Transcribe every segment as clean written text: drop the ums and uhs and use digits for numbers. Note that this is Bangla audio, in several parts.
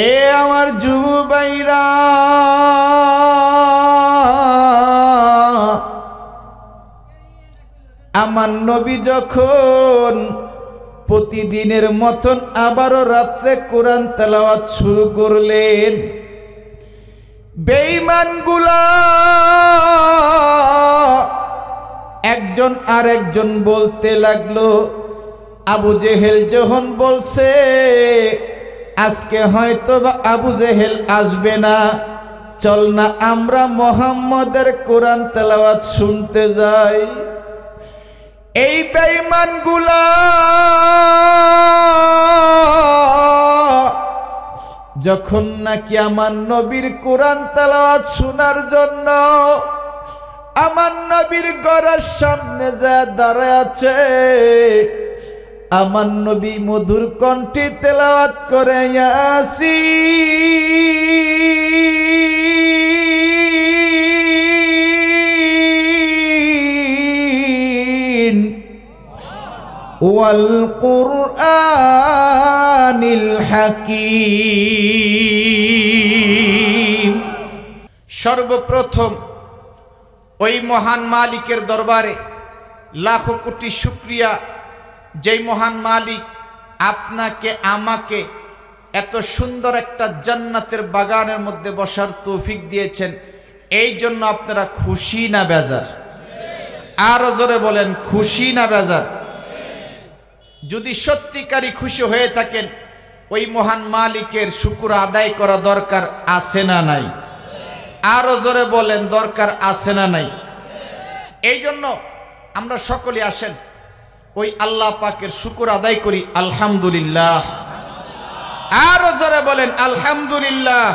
এ আমার যুব ভাইরা, আমার নবী যখন প্রতিদিনের মতন আবারও রাত্রে কোরআন তেলাওয়াত শুরু করলেন, বেঈমানগুলা একজন আরেকজন বলতে লাগলো, আবু জেহেল যখন বলছে আজকে হয়তো বা আবু জেহেল আসবে না, চল না আমরা মুহাম্মদের কোরআন তেলাওয়াত শুনতে যাই। এই বেঈমানগুলা যখন নাকি আমার নবীর কোরআন তেলাওয়াত শোনার জন্য আমার নবীর ঘরের সামনে যা দাঁড়ায় আছে, আমার নবী মধুর কণ্ঠে তেলাওয়াত করে ইয়াসিন ওয়াল কুরআনিল হাকীম। সর্বপ্রথম ওই মহান মালিকের দরবারে লাখো কোটি শুকরিয়া, যেই মহান মালিক আপনাকে আমাকে এত সুন্দর একটা জান্নাতের বাগানের মধ্যে বসার তৌফিক দিয়েছেন। এই জন্য আপনারা খুশি না বেজার? আরো জোরে বলেন, খুশি না বেজার? যদি সত্যিকারই খুশি হয়ে থাকেন, ওই মহান মালিকের শুকর আদায় করা দরকার আছে না নাই? আরো জোরে বলেন, দরকার আছে না নাই? এই জন্য আমরা সকলে আসেন ওই আল্লাহ পাকের শুকর আদায় করি, আলহামদুলিল্লাহ। আরো জোরে বলেন আলহামদুলিল্লাহ।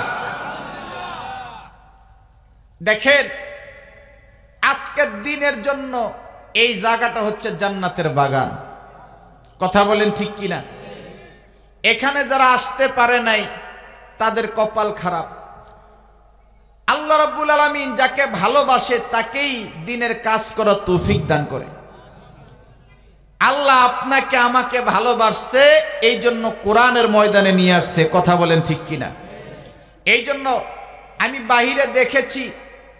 দেখেন, আজকের দিনের জন্য এই জায়গাটা হচ্ছে জান্নাতের বাগান। কথা বলেন ঠিক কিনা? এখানে যারা আসতে পারে নাই তাদের কপাল খারাপ। আল্লাহ রাব্বুল আলামিন যাকে ভালোবাসে তাকেই দিনের কাজ করার তৌফিক দান করে। আল্লাহ আপনাকে আমাকে ভালোবাসছে, এই জন্য কোরআনের ময়দানে নিয়ে আসছে। কথা বলেন ঠিক কিনা? এই জন্য আমি বাহিরে দেখেছি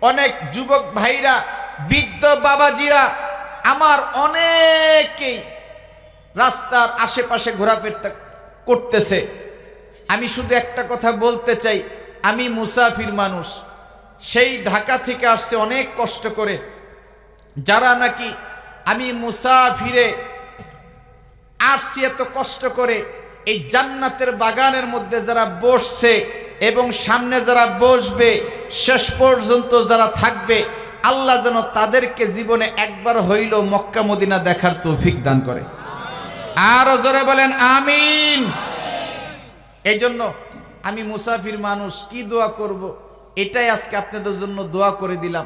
অনেক যুবক ভাইরা, বৃদ্ধ বাবাজিরা আমার অনেকেই রাস্তার আশেপাশে ঘোরাফেরা করতেছে। আমি শুধু একটা কথা বলতে চাই, আমি মুসাফির মানুষ, সেই ঢাকা থেকে আসছে অনেক কষ্ট করে। যারা নাকি আমি মুসাফিরে আসছি এত কষ্ট করে, এই জান্নাতের বাগানের মধ্যে যারা বসছে এবং সামনে যারা বসবে, শেষ পর্যন্ত যারা থাকবে, আল্লাহ যেন তাদেরকে জীবনে একবার হইল মক্কা মদিনা দেখার তৌফিক দান করে। আরো জোরে বলেন আমিন। এই জন্য আমি মুসাফির মানুষ, কি দোয়া করব এটাই আজকে আপনাদের জন্য দোয়া করে দিলাম।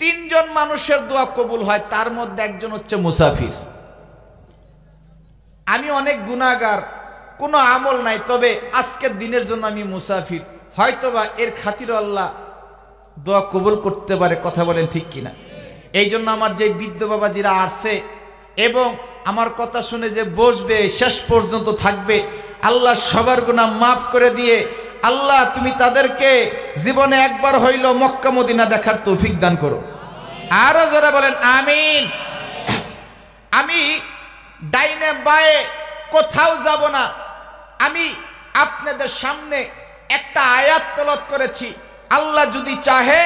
3 জন মানুষের দোয়া কবুল হয়, তার মধ্যে একজন হচ্ছে মুসাফির। আমি অনেক গুনাহগার, কোনো আমল নাই, তবে আজকের দিনের জন্য আমি মুসাফির, হয়তোবা এর খাতিরে আল্লাহ দোয়া কবুল করতে পারে। কথা বলেন ঠিক কিনা? এই জন্য আমার যে বৃদ্ধ বাবাজিরা আসছে এবং আমার কথা শুনে যে বসবে, শেষ পর্যন্ত থাকবে, আল্লাহ সবার গুনাহ মাফ করে দিয়ে আল্লাহ তুমি তাদেরকে জীবনে একবার হইল মক্কা মদিনা দেখার তৌফিক দান করো। আরো যারা বলেন আমিন। আমি ডাইনে বায়ে কোথাও যাব না, আমি আপনাদের সামনে একটা আয়াত তেলাওয়াত করেছি। আল্লাহ যদি চাহে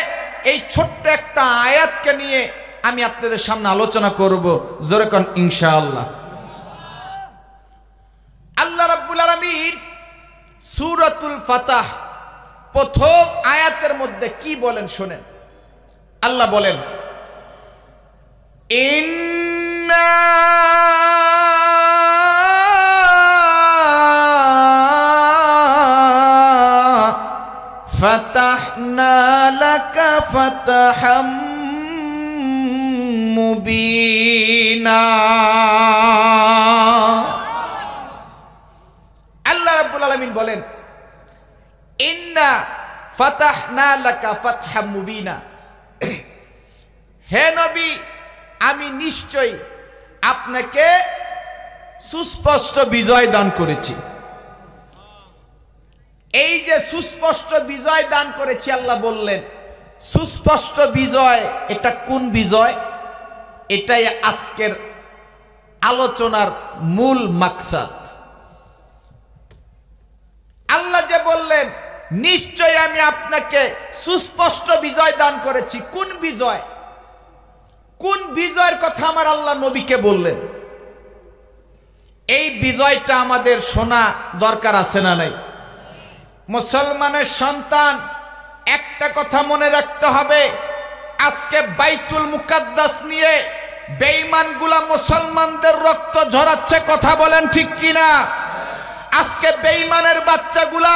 এই ছোট্ট একটা আয়াতকে নিয়ে আমি আপনাদের সামনে আলোচনা করব। জোরে কোন ইনশাআল্লাহ। আল্লাহ রাব্বুল আলামিন সূরাতুল ফাতহ প্রথম আয়াতের মধ্যে কি বলেন শোনেন। আল্লাহ বলেন, ইন্না ফাতাহনা লাকা ফাতহাম মুবিনা। আল্লাহ রাব্বুল আলামিন বলেন, ইন্না ফাতাহনা লাকা ফাতহাম মুবিনা। হে নবী, আমি নিশ্চয়ই আপনাকে সুস্পষ্ট বিজয় দান করেছি। এই যে সুস্পষ্ট বিজয় দান করেছি, আল্লাহ বললেন সুস্পষ্ট বিজয়, এটা কোন বিজয়? এটাই আজকের আলোচনার মূল মাকসাদ। আল্লাহ যে বললেন নিশ্চয় আমি আপনাকে সুস্পষ্ট বিজয় দান করেছি। কোন বিজয়? কোন বিজয়ের কথা আমার আল্লাহ নবীকে বললেন? এই বিজয়টা আমাদের শোনা দরকার আছে না নাই? মুসলমানের সন্তান, একটা কথা মনে রাখতে হবে, আজকে বাইতুল মুকাদ্দাস নিয়ে বেঈমানগুলা মুসলমানদের রক্ত ঝরাচ্ছে। কথা বলেন ঠিক কিনা? আজকে বেঈমানের বাচ্চাগুলা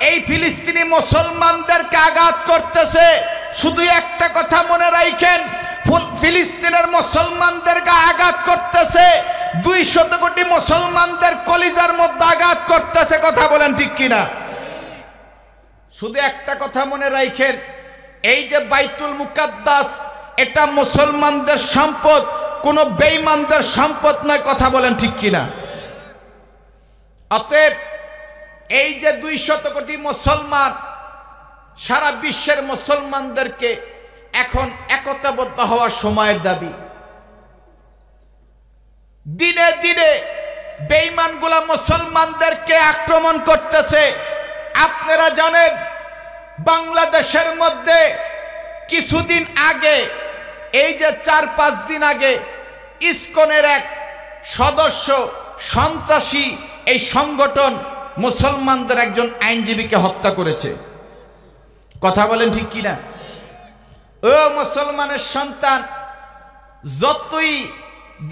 এই ফিলিস্তিনি মুসলমানদেরকে আঘাত করতেছে। শুধু একটা কথা মনে রাখেন, ফিলিস্তিনের মুসলমানদেরকে আঘাত করতেছে, 200 কোটি মুসলমানদের কলিজার মধ্যে আঘাত করতেছে। কথা বলেন ঠিক কিনা? শুধু একটা কথা মনে রাখেন, এই যে বাইতুল মুকাদ্দাস, এটা মুসলমানদের সম্পদ, কোন বেঈমানদের সম্পদ নয়। কথা বলেন ঠিক কিনা? অতএব এই যে 200 কোটি মুসলমান, সারা বিশ্বের মুসলমানদেরকে এখন একতাবদ্ধ হওয়ার সময়ের দাবি। দিনে দিনে বেঈমানগুলা মুসলমানদেরকে আক্রমণ করতেছে। আপনারা জানেন বাংলাদেশের মধ্যে কিছুদিন আগে, এই যে 4-5 দিন আগে, ইসকনের এক সদস্য সন্ত্রাসী এই সংগঠন মুসলমানদের একজন আইনজীবীকে হত্যা করেছে। কথা বলেন ঠিক কিনা? ও মুসলমানের সন্তান, যতই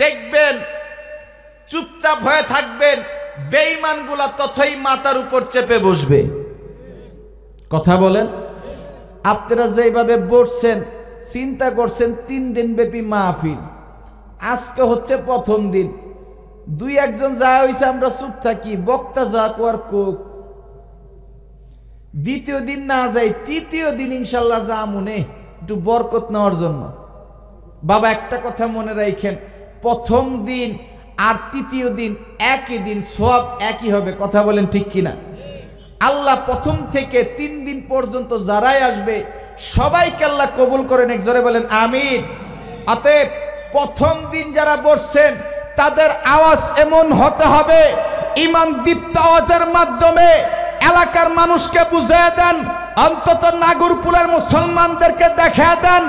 দেখবেন চুপচাপ হয়ে থাকবেন, বেঈমানগুলা ততই মাথার উপর চেপে বসবে। কথা বলেন। আপনারা যেভাবে বসছেন, চিন্তা করছেন 3 দিন ব্যাপী মাহফিল, আজকে হচ্ছে প্রথম দিন। 2-1 যা হয়েছে আমরা চুপ থাকি, বক্তা যা কোয়ার কোক। দ্বিতীয় দিন না যাই, তৃতীয় দিন ইনশাল্লাহ যা মনে একটু বরকত নেওয়ার জন্য। বাবা একটা কথা মনে রাখেন, প্রথম দিন আর তৃতীয় দিন একই দিন, সব একই হবে। কথা বলেন ঠিক কিনা? আল্লাহ প্রথম থেকে 3 দিন পর্যন্ত যারাই আসবে সবাইকে আল্লাহ কবুল করেন। একজোরে বলেন আমিন। অতএব প্রথম দিন যারা বসছেন তাদের আওয়াজ এমন হতে হবে, ঈমান দীপ্ত আওয়াজের মাধ্যমে এলাকার মানুষকে বুঝিয়ে দেন, অন্তত নাগরপুরের মুসলমানদেরকে দেখিয়ে দেন,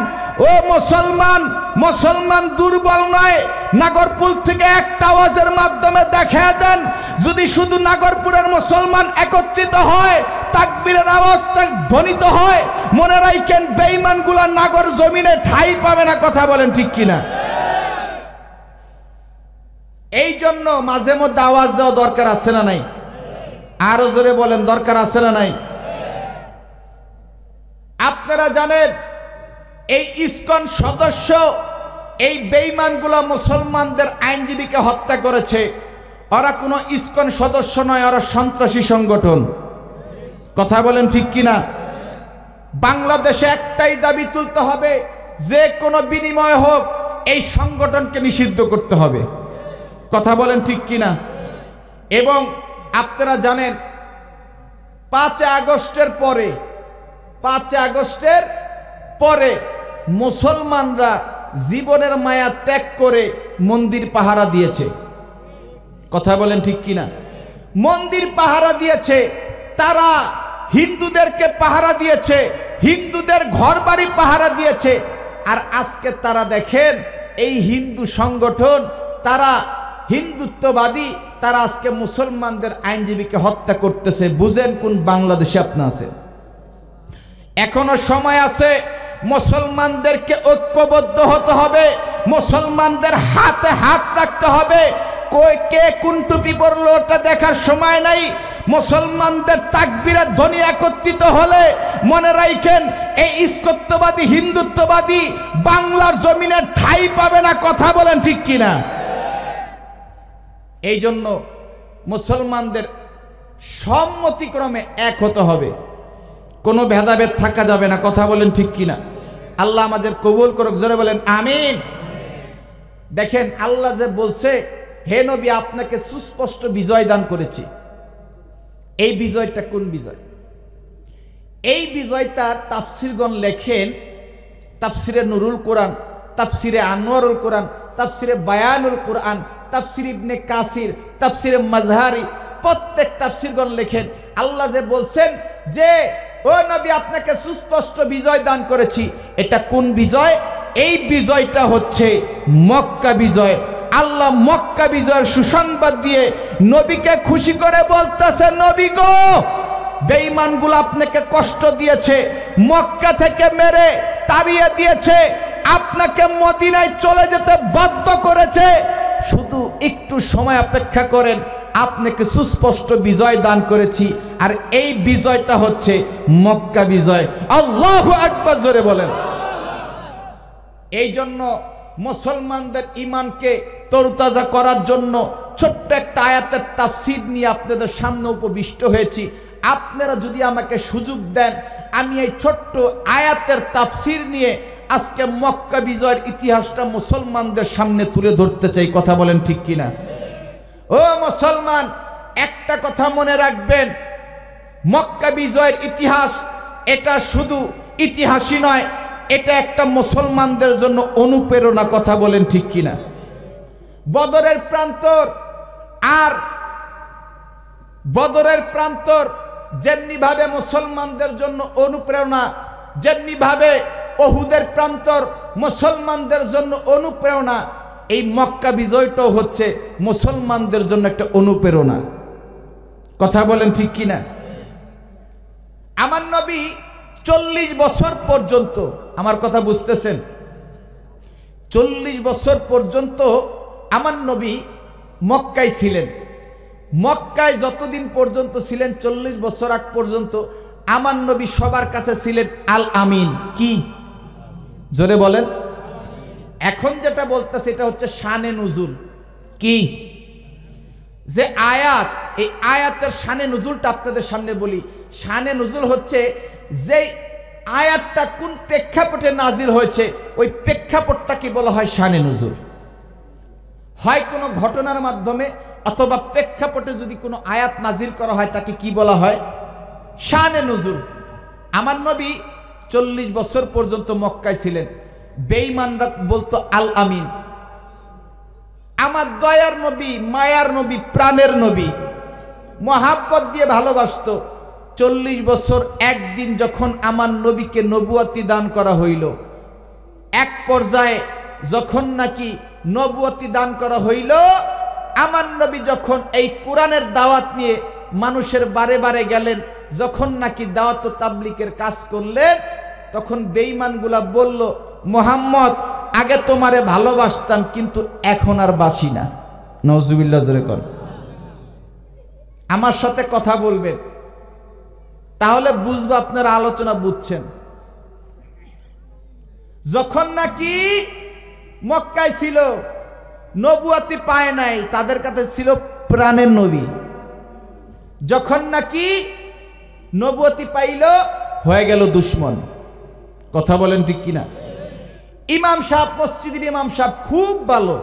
ও মুসলমান, মুসলমান দুর্বল নয়। নাগরপুর থেকে একটা আওয়াজের মাধ্যমে দেখিয়ে দেন, যদি শুধু নাগরপুরের মুসলমান একত্রিত হয়, তাকবীরের আওয়াজ ধ্বনিত হয়, মনে রাখেন বেঈমানগুলা নাগর জমিনে ঠাঁই পাবে না। কথা বলেন ঠিক কিনা? এই জন্য মাঝে মধ্যে আওয়াজ দেওয়া দরকার আছে না নাই? আরো জোরে বলেন, দরকার আছে না নাই? আপনারা জানেন এই ইসকন সদস্য, এই বেঈমানগুলা মুসলমানদের আইনজীবীকে হত্যা করেছে। ওরা কোনো ইসকন সদস্য নয়, ওরা সন্ত্রাসী সংগঠন। কথা বলেন ঠিক কিনা? বাংলাদেশে একটাই দাবি তুলতে হবে, যে কোনো বিনিময় হোক এই সংগঠনকে নিষিদ্ধ করতে হবে। কথা বলেন ঠিক কিনা? এবং আপনারা জানেন 5 আগস্টের পরে, 5 আগস্টের পরে মুসলমানরা জীবনের মায়া ত্যাগ করে মন্দির পাহারা দিয়েছে। কথা বলেন ঠিক কিনা? মন্দির পাহারা দিয়েছে, তারা হিন্দুদেরকে পাহারা দিয়েছে, হিন্দুদের ঘরবাড়ি পাহারা দিয়েছে। আর আজকে তারা দেখেন এই হিন্দু সংগঠন, তারা হিন্দুত্ববাদী, তারা আজকে মুসলমানদের আইনজীবীকে হত্যা করতেছে। বুঝেন কোন বাংলাদেশে আপনি আছেন? এখনো সময় আছে, মুসলমানদেরকে ঐক্যবদ্ধ হতে হবে, মুসলমানদের হাতে হাত রাখতে হবে। কে কোন টুপি পরলো ওটা দেখার সময় নাই। মুসলমানদের তাকবীরের ধ্বনি একত্রিত হলে মনে রাখেন এই ইস্কত্ববাদী হিন্দুত্ববাদী বাংলার জমিনে ঠাঁই পাবে না। কথা বলেন ঠিক কিনা? এই জন্য মুসলমানদের সম্মতিক্রমে এক হতে হবে, কোনো ভেদাভেদ থাকা যাবে না। কথা বলেন ঠিক কিনা? আল্লাহ আমাদের কবুল করুক। জোরে বলেন আমিন। দেখেন আল্লাহ যে বলছে, হে নবী আপনাকে সুস্পষ্ট বিজয় দান করেছি। এই বিজয়টা কোন বিজয়? এই বিজয়টার তাফসিরগণ লেখেন, তাফসিরে নুরুল কোরআন, তাফসিরে আনোয়ারুল কোরআন, তাফসিরে বায়ানুল কোরআন, তাফসির ইবনে কাসির, তাফসিরে মাজহারি, প্রত্যেক তাফসিরগণ লেখেন আল্লাহ যে বলছেন যে ও নবী আপনাকে সুস্পষ্ট বিজয় দান করেছি, এটা কোন বিজয়? এই বিজয়টা হচ্ছে মক্কা বিজয়। আল্লাহ মক্কা বিজয়ের সুসংবাদ দিয়ে নবীকে খুশি করে বলতেছে, নবী গো, বেঈমানগুলো আপনাকে কষ্ট দিয়েছে, মক্কা থেকে মেরে তাড়িয়ে দিয়েছে, আপনাকে মদিনায় চলে যেতে বাধ্য করেছে, শুধু একটু সময় অপেক্ষা করেন, আপনাকে সুস্পষ্ট বিজয় দান করেছি। আর এই বিজয়টা হচ্ছে মক্কা বিজয়। আল্লাহু আকবার, জোরে বলেন। এই জন্য মুসলমানদের ঈমানকে তরতাজা করার জন্য ছোট্ট একটা আয়াতের তাফসীর নিয়ে আপনাদের সামনে উপবিষ্ট হয়েছি। আপনারা যদি আমাকে সুযোগ দেন, আমি এই ছোট্ট আয়াতের তাফসীর নিয়ে আজকে মক্কা বিজয়ের ইতিহাসটা মুসলমানদের সামনে তুলে ধরতে চাই। কথা বলেন ঠিক কিনা? ও মুসলমান, একটা কথা মনে রাখবেন, মক্কা বিজয়ের ইতিহাস এটা শুধু ইতিহাসই নয়, এটা একটা মুসলমানদের জন্য অনুপ্রেরণা। কথা বলেন ঠিক কিনা? বদরের প্রান্তর আর বদরের প্রান্তর যেমনি ভাবে মুসলমানদের জন্য অনুপ্রেরণা, যেমনি ভাবে উহুদের প্রান্তর মুসলমানদের জন্য অনুপ্রেরণা, এই মক্কা বিজয়টাও হচ্ছে মুসলমানদের জন্য একটা অনুপ্রেরণা। কথা বলেন ঠিক কিনা? আমার নবী 40 বছর পর্যন্ত, আমার কথা বুঝতেছেন, 40 বছর পর্যন্ত আমার নবী মক্কায় ছিলেন। মক্কায় যতদিন পর্যন্ত ছিলেন, 40 বছর আগ পর্যন্ত আমার নবী সবার কাছে ছিলেন আল আমিন। কি? জোরে বলেন। এখন যেটা বলতেছে এটা হচ্ছে শানে নুজুল। কি? যে আয়াত, এই আয়াতের শানে নুজুলটা আপনাদের সামনে বলি। শানে নুজুল হচ্ছে যে আয়াতটা কোন প্রেক্ষাপটে নাজিল হয়েছে, ওই প্রেক্ষাপটটাকে বলা হয় শানে নুজুল। হয় কোনো ঘটনার মাধ্যমে অথবা প্রেক্ষাপটে যদি কোনো আয়াত নাজিল করা হয়, তাকে কি বলা হয়? শানে নুজুল। আমার নবী 40 বছর পর্যন্ত মক্কায় ছিলেন। বেঈমানরা বলতো আল আমিন। আমার দয়ার নবী, মায়ার নবী, প্রাণের নবী, মহাব্বত দিয়ে ভালোবাসতো। 40 বছর একদিন যখন আমার নবীকে নবুয়তি দান করা হইল, এক পর্যায়ে যখন নাকি নবুয়তি দান করা হইল, আমার নবী যখন এই কোরআনের দাওয়াত নিয়ে মানুষের বারে বারে গেলেন, যখন নাকি দাওয়াত ও তাবলীগের কাজ করলেন, তখন বেঈমানগুলা বলল, মুহাম্মদ, আগে তোমারে ভালোবাসতাম কিন্তু এখন আর বাসি না। নাউজুবিল্লাহ, জোরে কোন। আমার সাথে কথা বলবেন, তাহলে বুঝবো আপনারা আলোচনা বুঝছেন। যখন নাকি মক্কায় ছিল, নবুয়তি পায় নাই, তাদের কাছে ছিল প্রাণের নবী। যখন নাকি নবুয়তি পাইল, হয়ে গেল দুশ্মন। কথা বলেন ঠিক কিনা? ইমাম সাহেব, মসজিদের ইমাম সাহেব খুব ভালো,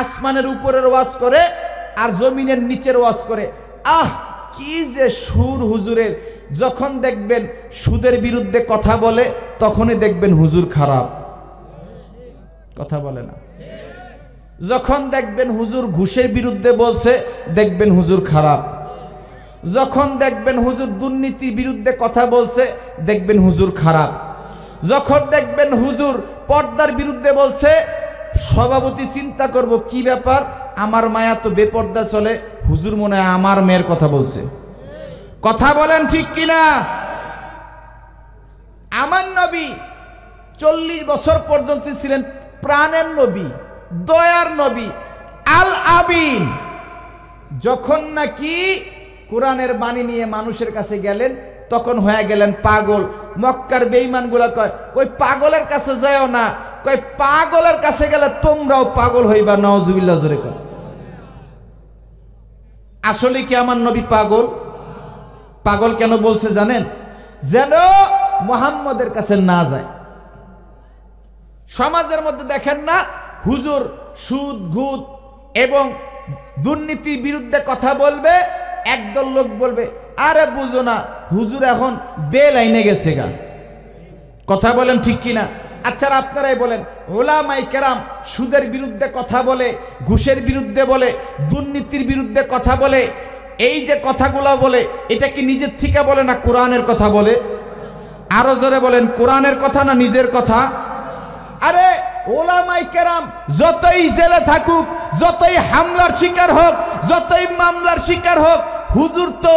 আসমানের উপরের ওয়াজ করে আর জমিনের নিচের ওয়াজ করে। আহ, কি যে সুর হুজুরের! যখন দেখবেন সুদের বিরুদ্ধে কথা বলে, তখনই দেখবেন হুজুর খারাপ। কথা বলে না। যখন দেখবেন হুজুর ঘুষের বিরুদ্ধে বলছে, দেখবেন হুজুর খারাপ। যখন দেখবেন হুজুর দুর্নীতির বিরুদ্ধে কথা বলছে, দেখবেন হুজুর খারাপ। যখন দেখবেন হুজুর পর্দার বিরুদ্ধে বলছে, সভাপতি চিন্তা করব কি ব্যাপার, আমার মায়া তো বেপর্দা চলে, হুজুর মনে হয় আমার মেয়ের কথা বলছে। কথা বলেন ঠিক কিনা? আমার নবী 40 বছর পর্যন্ত ছিলেন প্রাণের নবী, দয়ার নবী, আল আমিন। যখন নাকি কোরআনের বাণী নিয়ে মানুষের কাছে গেলেন, তখন হয়ে গেলেন পাগল। মক্কার বেঈমানগুলা কয়, কই পাগলের কাছে যাও না, কই পাগলের কাছে গেলে তোমরাও পাগল হইবা। নাউজুবিল্লাহ, জোরে কর। আসলে কি আমার নবী পাগল? পাগল কেন বলছে জানেন? যেন মুহাম্মদের কাছে না যায়। সমাজের মধ্যে দেখেন না, হুজুর সুদ, ঘুষ এবং দুর্নীতির বিরুদ্ধে কথা বলবে, একদল লোক বলবে আরে বুঝো না হুজুর এখন বেল আইনে গেছে গা। কথা বলেন ঠিক কিনা? আচ্ছা আপনারাই বলেন, ওলামায়ে কেরাম সুদের বিরুদ্ধে কথা বলে, ঘুষের বিরুদ্ধে বলে, দুর্নীতির বিরুদ্ধে কথা বলে, এই যে কথাগুলো বলে এটা কি নিজের থেকে বলে না কোরআনের কথা বলে? আরো জোরে বলেন, কোরআনের কথা না নিজের কথা? আরে ওলামায়ে কেরাম যতই জেলে থাকুক, যতই হামলার শিকার হোক, যতই মামলার শিকার হোক, হুজুর তো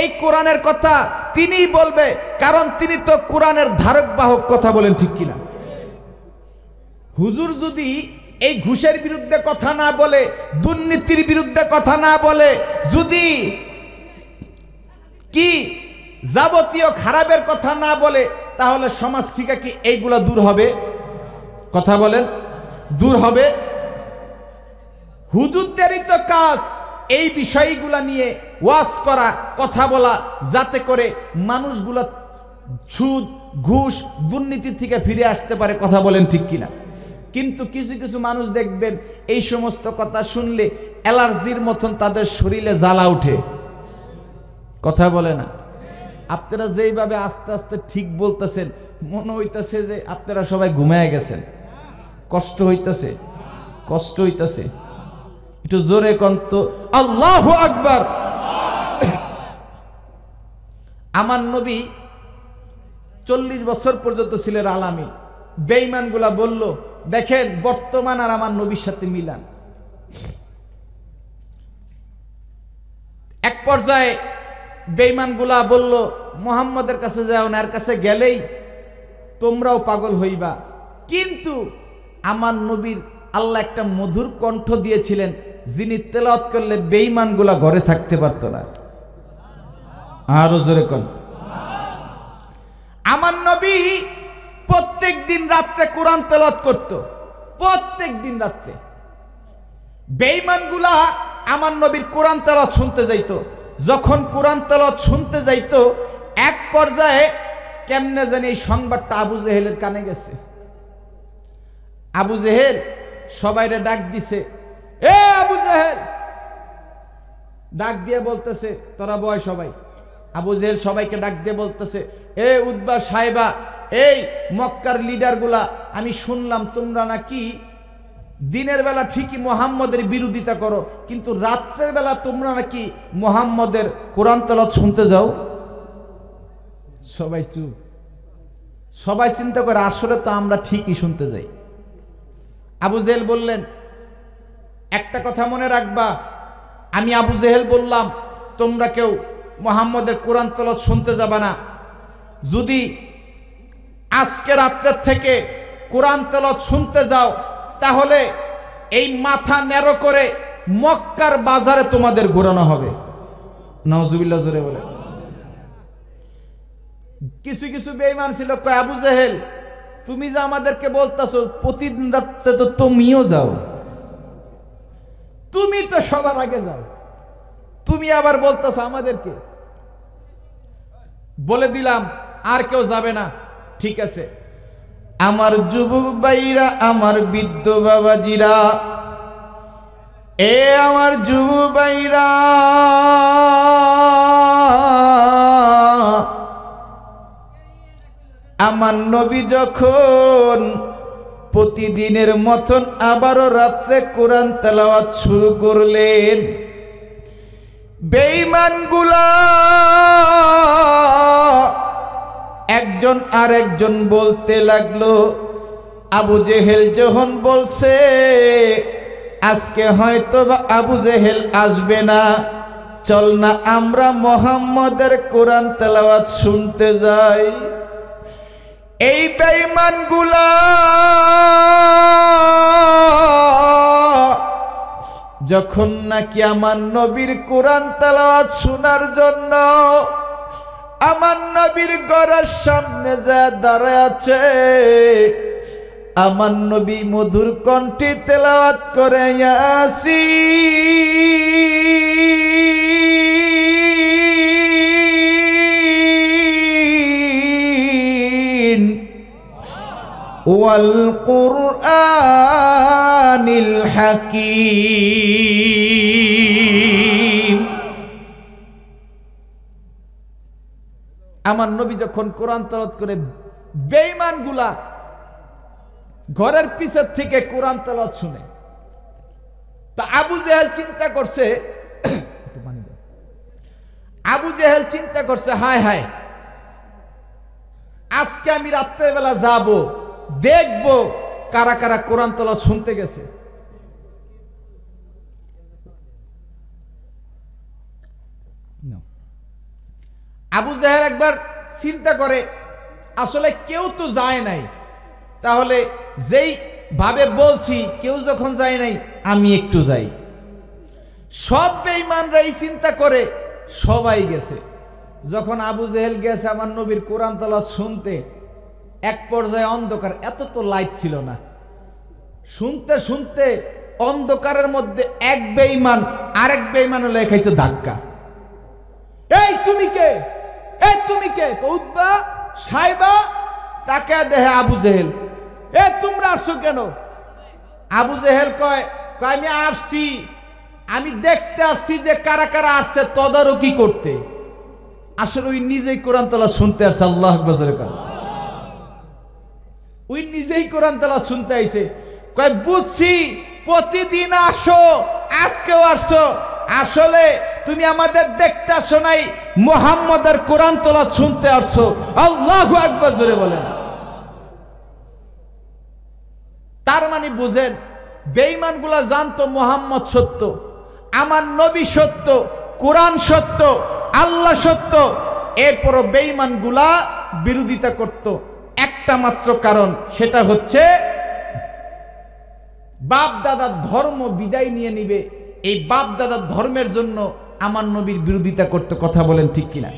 এই কোরআনের কথা তিনিই বলবে, কারণ তিনি তো কোরআনের ধারক বাহক। কথা বলেন ঠিক কিনা? হুজুর যদি এই ঘুষের বিরুদ্ধে কথা না বলে, দুর্নীতির বিরুদ্ধে কথা না বলে, যদি কি যাবতীয় খারাপের কথা না বলে, তাহলে সমাজ থেকে কি এইগুলা দূর হবে? কথা বলেন, দূর হবে? হুজুরদেরই তো কাজ এই বিষয়গুলা নিয়ে ওয়াজ করা, কথা বলা, যাতে করে মানুষগুলো সুদ, ঘুষ, দুর্নীতি থেকে ফিরে আসতে পারে। কথা বলেন ঠিক কিনা? কিন্তু কিছু কিছু মানুষ দেখবেন এই সমস্ত কথা শুনলে অ্যালার্জির মতন তাদের শরীরে জ্বালা উঠে। কথা বলে না? আপনারা যেইভাবে আস্তে আস্তে ঠিক বলতেছেন, মনে হইতেছে যে আপনারা সবাই ঘুমায় গেছেন। কষ্ট হইতেছে, কষ্ট হইতেছে। একটু জোরে কন্ত আল্লাহু আকবার। আমার নবী 40 বছর পর্যন্ত ছিলেন আলামী। বেঈমানগুলা বলল, দেখেন বর্তমান আর আমার নবীর সাথে মিলান। এক পর্যায়ে বেঈমানগুলা বলল, মুহাম্মদের কাছে যাও না, এর কাছে গেলেই তোমরাও পাগল হইবা। কিন্তু আমার নবীর আল্লাহ একটা মধুর কণ্ঠ দিয়েছিলেন, যিনি তেলাওয়াত করলে বেঈমানগুলা ঘরে থাকতে পারতো না। আরো জোরে কোন। আমার নবী প্রত্যেক দিন রাত্রে কোরআন তেলাওয়াত করত, প্রত্যেক দিন রাত্রে। বেঈমানগুলা আমার নবীর কোরআন তেলাওয়াত শুনতে যাইতো। যখন কোরআন তেলাওয়াত শুনতে যাইতো, এক পর্যায়ে কেমনে জানি এই সংবাদটা আবু জেহেলের কানে গেছে। আবু জেহেল সবাইরে ডাক দিছে, এ আবু জেহেল, ডাক দিয়ে বলতেছে তোরা বয় সবাই। আবু জেহেল সবাইকে ডাক দিয়ে বলতেছে, এ উতবা সাহেবা, এই মক্কার লিডারগুলা, আমি শুনলাম তোমরা নাকি দিনের বেলা ঠিকই মুহাম্মদের বিরোধিতা করো, কিন্তু রাত্রের বেলা তোমরা নাকি মুহাম্মদের কোরআন তেলাওয়াত শুনতে যাও। সবাই চুপ। সবাই চিন্তা করে আসলে তো আমরা ঠিকই শুনতে যাই। আবু জেহেল বললেন, একটা কথা মনে রাখবা, আমি আবু জেহেল বললাম তোমরা কেউ মুহাম্মদের কোরআন তেলাওয়াত শুনতে যাবা না। যদি আজকে রাত্রের থেকে কোরআন তেলাওয়াত শুনতে যাও, তাহলে এই মাথা ন্যারো করে মক্কার বাজারে তোমাদের ঘোরানো হবে। নাউজুবিল্লাহ জোরে বলে। কিছু কিছু বেঈমান ছিল, কয় আবু জেহেল তুমি যে আমাদেরকে বলতাছো প্রতিদিন রাতে তো তুমিও যাও, তুমি তো সবার আগে যাও, তুমি আবার বলতাছো আমাদেরকে। বলে দিলাম আর কেউ যাবে না। ঠিক আছে, আমার যুবক ভাইরা, আমার বৃদ্ধ বাবাজিরা, এ আমার যুবক ভাইরা, আমার নবী যখন প্রতিদিনের মতন আবারও রাত্রে কোরআন তেলাওয়াত শুরু করলেন, বেঈমানগুলা একজন আরেকজন বলতে লাগলো, আবু জেহেল যখন বলছে আজকে হয়তো বা আবু জেহেল আসবে না, চল না আমরা মুহাম্মদের কোরআন তেলাওয়াত শুনতে যাই। এই বেঈমানগুলা যখন নাকি আমার নবীর কোরআন তেলাওয়াত শোনার জন্য আমার নবীর ঘরের সামনে যা দাঁড়ায় আছে, আমার নবী মধুর কণ্ঠে তেলাওয়াত করে ইয়াসিন ওয়াল কুরআনিল হাকীম। আমার নবী যখন কোরআন তেলাওয়াত করে বেঈমানগুলা ঘরের পিছন থেকে কোরআন তেলাওয়াত শুনে, তা আবু জেহেল চিন্তা করছে, হায় হায়, আজকে আমি রাত্রের বেলা যাব, দেখব কারা কারা কোরআন তেলাওয়াত শুনতে গেছে। আবু জেহেল একবার চিন্তা করে, আসলে কেউ তো যায় নাই, তাহলে যেই ভাবে বলছি কেউ যখন যায় নাই আমি একটু যাই। সব বেঈমানরা এই চিন্তা করে সবাই গেছে। যখন আবু জেহেল গেছে আমার নবীর কোরআন তেলাওয়াত শুনতে, এক পর্যায়ে অন্ধকার, এত তো লাইট ছিল না, শুনতে শুনতে অন্ধকারের মধ্যে এক বেঈমান আরেক বেঈমান লেখাইছে ধাক্কা। এই তুমি কে, এই তুমি কে? উতবা সাইবা তাকে দেহে আবু জেহেল, এ তোমরা আসছো কেন? আবু জেহেল কয় আমি আসছি, আমি দেখতে আসছি যে কারা কারা আসছে তদারকি করতে। আসলে ওই নিজেই কোরআন তেলাওয়াত শুনতে আসছে। আল্লাহু আকবার। ওই নিজেই কোরআন তেলাওয়াত শুনতে আইছে। কয় বুঝছি প্রতিদিন আসো, আজকেও আসছো, আসলে তুমি আমাদের দেখতে আসো নাই, মুহাম্মদের কোরআন তেলাওয়াত শুনতে আসছো। আল্লাহু আকবার জোরে বলেন। তার মানে বুঝেন, বেঈমানগুলা জানতো মুহাম্মদ সত্য, আমার নবী সত্য, কোরআন সত্য, আল্লাহ সত্য, এরপরও বেঈমানগুলা বিরোধিতা করত একটা মাত্র কারণ, সেটা হচ্ছে বাপ দাদার ধর্ম বিদায় নিয়ে নিবে। এই বাপ দাদার ধর্মের জন্য আমার নবীর বিরোধিতা করতে। কথা বলেন ঠিক কিনা?